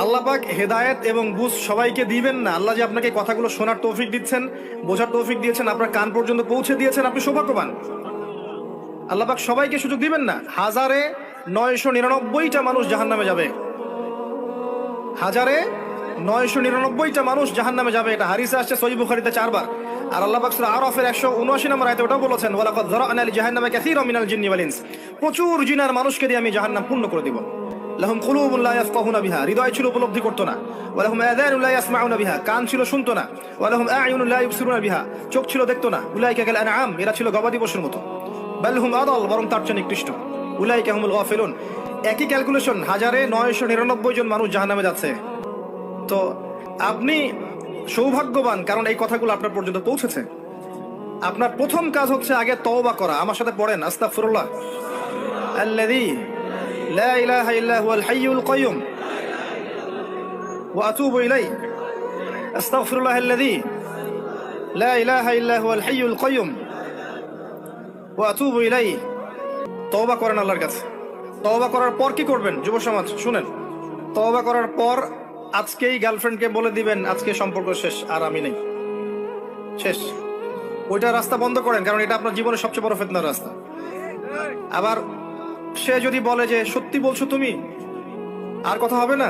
আল্লাহ পাক হেদায়েত এবং বুঝ সবাইকে দিবেন না। আল্লাহ যে আপনাকে কথাগুলো শোনার তৌফিক দিচ্ছেন, বোঝার তৌফিক দিয়েছেন, আপনার কান পর্যন্ত পৌঁছে দিয়েছেন, আপনি সৌভাগ্যবান। আল্লাহ পাক সবাইকে সুযোগ দিবেন না। 1999টা মানুষ জাহান্নামে যাবে, 1999টা মানুষ জাহান্নামে যাবে। এটা হাদিসে আসছে সহিহ বুখারীতে 4 বার। আর আল্লাহ পাক সূরা আরাফের 179 নম্বর আয়াতে ওটাও বলেছেন, ওয়ালাকাদ যারা'না লিজাহান্নামা কাসীরাম মিনাল জিন্নি ওয়াল ইনস। প্রচুর জিন আর মানুষকে দিয়ে আমি জাহান্নাম পূর্ণ করে দিব। লাহুম কুলুবুন লা ইয়াফকাহুনা বিহা, হৃদয় ছিল উপলব্ধি করতো না। ওয়া লাহুম আযানুন লা ইয়াসমাউনা বিহা, কান ছিল শুনতো না। ওয়া লাহুম আ'য়ুনুন লা ইবসিরুনা বিহা, চোখ ছিল দেখতো না। উলাইকা কাল আনআম, এরা ছিল গবাদি পশুর মতো। বাল হুম আদাল, বরং তার চেয়ে নিকৃষ্ট। উলাইকা হুমুল গাফিলুন। একই ক্যালকুলেশন, 1999 জন মানুষ জাহান্নামে যাচ্ছে। তো আপনি সৌভাগ্যবান, কারণ এই কথাগুলো আপনার পর্যন্ত পৌঁছেছে। আপনার প্রথম কাজ হচ্ছে আগে তওবা করা। আমার সাথে পড়েন, আস্তাগফিরুল্লাহ আল্লাযী লা ইলাহা ইল্লা হুয়াল হাইয়ুল কাইয়্যুম ওয়া আতুবু ইলাইহি। আস্তাগফিরুল্লাহ আল্লাযী লা ইলাহা ইল্লা হুয়াল হাইয়ুল কাইয়্যুম ওয়া আতুবু ইলাইহি। তওবা করেন আল্লাহর কাছে। তওবা করার পর কি করবেন যুব সমাজ শুনেন? তওবা করার পর আজকেই গার্লফ্রেন্ডকে বলে দিবেন, আজকে সম্পর্ক শেষ, আর আমি নেই, শেষ। ওইটা রাস্তা বন্ধ করেন, কারণ এটা আপনার জীবনের সবচেয়ে বড় ফিতনার রাস্তা। আবার সে যদি বলে যে সত্যি বলছো তুমি, আর কথা হবে না,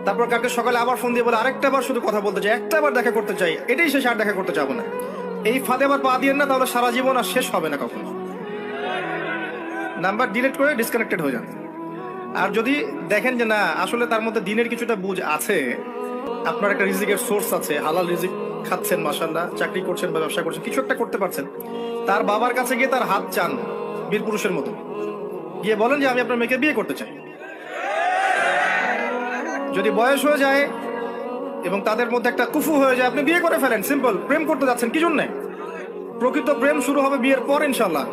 তারপর কালকে সকালে আবার ফোন দিয়ে বলে আরেকটা বার শুধু কথা বলতে চাই, একটা বার দেখা করতে চাই, এটাই শেষ, আর দেখা করতে চাবো না। এই ফাঁদে আবার পা দিয়েন না, তাহলে সারা জীবন আর শেষ হবে না কখনো। নাম্বার ডিলিট করে ডিসকানেক্টেড হয়ে যান। আর যদি দেখেন যে না, আসলে তার মধ্যে দিনের কিছুটা বুঝ আছে, আপনার একটা রিজিকের সোর্স আছে, হালাল রিজিক খাচ্ছেন, মাশাআল্লাহ, চাকরি করছেন বা ব্যবসা করছেন, কিছু একটা করতে পারছেন, তার বাবার কাছে গিয়ে তার হাত চান বীর পুরুষের মতো, গিয়ে বলেন যে আমি আপনার মেয়েকে বিয়ে করতে চাই। যদি বয়স হয়ে যায় এবং তাদের মধ্যে একটা কুফু হয়ে যায়, আপনি বিয়ে করে ফেলেন, সিম্পল। প্রেম করতে যাচ্ছেন কি জন্যে? প্রকৃত প্রেম শুরু হবে বিয়ের পর ইনশাআল্লাহ।